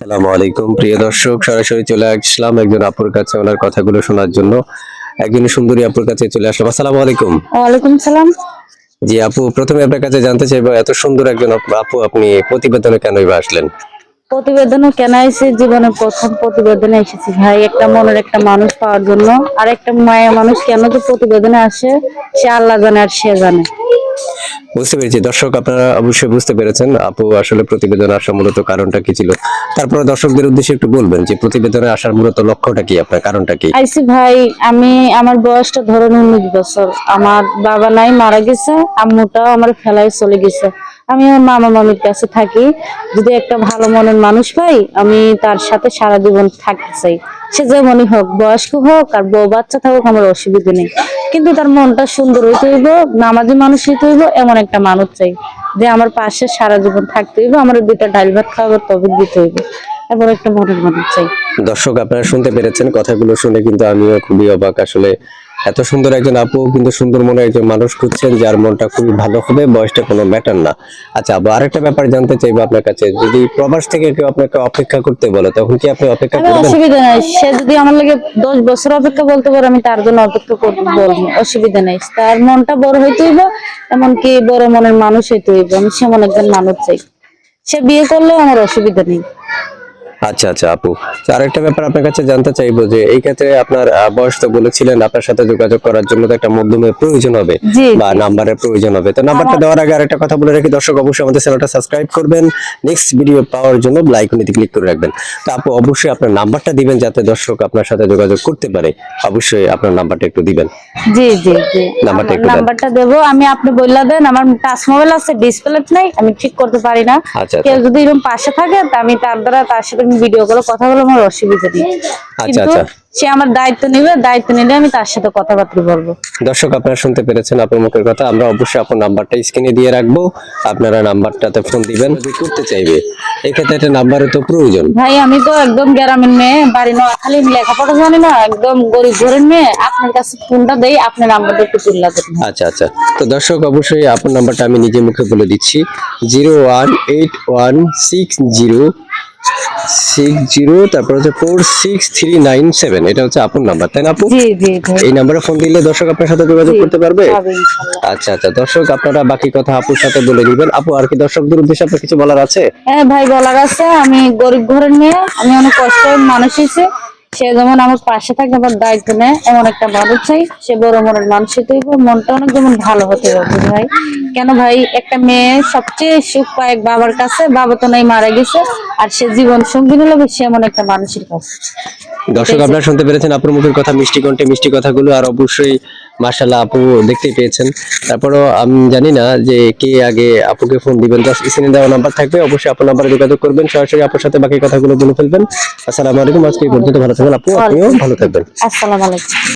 আসসালামু আলাইকুম প্রিয় দর্শক, সরাসরি চলে আসলাম একজন আপুর কাছে ওনার কথাগুলো শোনার জন্য। একজন সুন্দরী আপুর কাছে চলে আসলাম। আসসালামু আলাইকুম। ওয়ালাইকুম সালাম। জি আপু, প্রথমে আপনার কাছে জানতে চাইবো, এত সুন্দর একজন আপু আপনি প্রতিবেদনে কেনই বা আসলেন? প্রতিবেদনও কেন এসেছি, জীবনের প্রথম প্রতিবেদনে এসেছি ভাই, একটা মনের একটা মানুষ পাওয়ার জন্য। আর একটা মায়া মানুষ কেন যে প্রতিবেদনে আসে সে আল্লাহ জানে আর সে জানে। বুঝতে পেরেছি। দর্শক আপনারা অবশ্যই বুঝতে পেরেছেন আপু আসলে প্রতিবেদনে আসার মূলত কারণটা কি ছিল। তারপরে দর্শকদের উদ্দেশ্যে একটু বলবেন যে প্রতিবেদনে আসার মূলত লক্ষ্যটা কি, আপনার কারণটা কি? আইসি ভাই, আমার বয়সটা ধরুন 19 বছর। আমার বাবা নাই, মারা গেছে। আম্মুটাও আমার ফেলায় চলে গেছে। আমি আমার মামা মামির কাছে থাকি। যদি একটা ভালো মনের মানুষ পাই, আমি তার সাথে সারা জীবন থাকতে চাই। সে যেমনই হোক, বয়স্ক হোক আর বউ বাচ্চা থাকুক, আমার অসুবিধা নেই। কিন্তু তার মনটা সুন্দর হইতে হইব, নামাজি মানুষ হইতে হইব, এমন একটা মানুষ চাই যে আমার পাশে সারা জীবন থাকতে হইব, আমার দুইটা ডাল ভাত খাওয়ার তবে দিতে হইব, এমন একটা মনের মানুষ চাই। দর্শক আপনারা শুনতে পেরেছেন, কথাগুলো শুনে কিন্তু আমিও খুবই অবাক। আসলে এত সুন্দর একজন আপু কিন্তু সুন্দর মনে একজন মানুষ খুঁজছেন যার মনটা খুবই ভালো হবে, বয়সটা কোনো ম্যাটার না। আচ্ছা আবার আরেকটা ব্যাপার জানতে চাইবো আপনার কাছে, যদি প্রবাস থেকে কেউ আপনাকে অপেক্ষা করতে বলে তখন কি আপনি অপেক্ষা আমি করবেন? অসুবিধা নাই, সে যদি আমার লাগে 10 বছর অপেক্ষা বলতে পারে, আমি তার জন্য অপেক্ষা করবো, বলবো, অসুবিধা নেই। তার মনটা বড় হইতে হইব, এমনকি বড় মনের মানুষ হইতে হইব। আমি সেমন একজন মানুষ চাই। সে বিয়ে করলে আমার অসুবিধা নেই। আচ্ছা আচ্ছা আপু, তো আরেকটা ব্যাপার আপনার কাছে জানতে চাইবো যে এই ক্ষেত্রে আপনার বয়স তো বলেছিলেন, আপনার সাথে যোগাযোগ করার জন্য তো একটা মাধ্যমের প্রয়োজন হবে জি বা জি। নাম্বারের প্রয়োজন হবে। তো নাম্বারটা আমার দেওয়ার আগে আরেকটা কথা বলে রাখি, দর্শক অবশ্যই আমাদের চ্যানেলটা সাবস্ক্রাইব করবেন, নেক্সট ভিডিও পাওয়ার জন্য বেল আইকনটি ক্লিক করে রাখবেন। তো আপু অবশ্যই আপনার নাম্বারটা দিবেন যাতে দর্শক আপনার সাথে যোগাযোগ করতে পারে। অবশ্যই আপনার নাম্বারটা একটু দিবেন। জি জি জি, নাম্বারটা আমার একটু দেন। নাম্বারটা দেবো আমি, আপনি বললা দেন। আমার টাচ মোবাইল আছে, ডিসপ্লে নাই, আমি ঠিক করতে পারি না। আচ্ছা কেউ আচ্ছা যদি এরকম পাশে থাকে, তা আমি তার দ্বারা তার সাথে ভিডিও করে কথা বলে আমার অসুবিধা নেই। আচ্ছা কিন্তু আচ্ছা সে আমার দায়িত্ব নিবে, দায়িত্ব নিলে আমি তার সাথে কথাবার্তা বলবো। দর্শক আপনারা শুনতে পেরেছেন আপনার মুখের কথা। আমরা অবশ্যই আপনার নাম্বারটা স্ক্রিনে দিয়ে রাখবো, আপনারা নাম্বারটাতে ফোন দিবেন যদি করতে চাইবে। এক্ষেত্রে একটা নাম্বারের তো প্রয়োজন। ভাই আমি তো একদম গ্রামের মেয়ে, বাড়ি নোয়াখালী, আমি লেখাপড়া জানি না, একদম গরিব ঘরের মেয়ে। আপনার কাছে ফোনটা দেই, আপনার নাম্বারটা একটু তুললা দেন। আচ্ছা আচ্ছা, তো দর্শক অবশ্যই আপনার নাম্বারটা আমি নিজে মুখে বলে দিচ্ছি, 018160606, তারপর হচ্ছে 46397। এটা হচ্ছে আপনার নাম্বার, তাই না আপু? জি জি ভাই। এই নাম্বারে ফোন দিলে দর্শক আপনার সাথে যোগাযোগ জি, করতে পারবে। হবে ইনশাআল্লাহ। আচ্ছা আচ্ছা দর্শক, আপনারা বাকি কথা আপুর সাথে বলে দিবেন। আপু আর কি দর্শকদের উদ্দেশ্যে আপনার কিছু বলার আছে? হ্যাঁ ভাই, বলা গেছে আমি গরিব ঘরের মেয়ে, আমি অনেক কষ্টের মানুষ হয়েছে। সে যেমন আমার পাশে থাকে, আমার দায়িত্ব নেয়, এমন একটা মানুষ চাই। সে বড় মনের মানুষ হতে হবে, মনটা অনেক যেমন ভালো হতে হবে ভাই। কেন ভাই, একটা মেয়ে সবচেয়ে সুখ পায় এক বাবার কাছে, বাবা তো নাই, মারা গেছে। আর সে জীবন সঙ্গী নিল সে এমন একটা মানুষের কাছে। দর্শক আপনারা শুনতে পেরেছেন আপুর মুখের কথা, মিষ্টি কণ্ঠে মিষ্টি কথাগুলো। আর অবশ্যই মাশাআল্লাহ আপু দেখতেই পেয়েছেন। তারপরও আমি জানি না যে কে আগে আপুকে ফোন দিবেন, জাস্ট স্ক্রিনে দেওয়া নাম্বার থাকবে, অবশ্যই আপনার নাম্বারে যোগাযোগ করবেন, সরাসরি আপুর সাথে বাকি কথাগুলো বলে ফেলবেন। আসসালামু আলাইকুম, আজকে এই পর্যন্ত। ভালো থাকবেন আপু, আপনিও ভালো থাকবেন। আসসালামু আলাইকুম।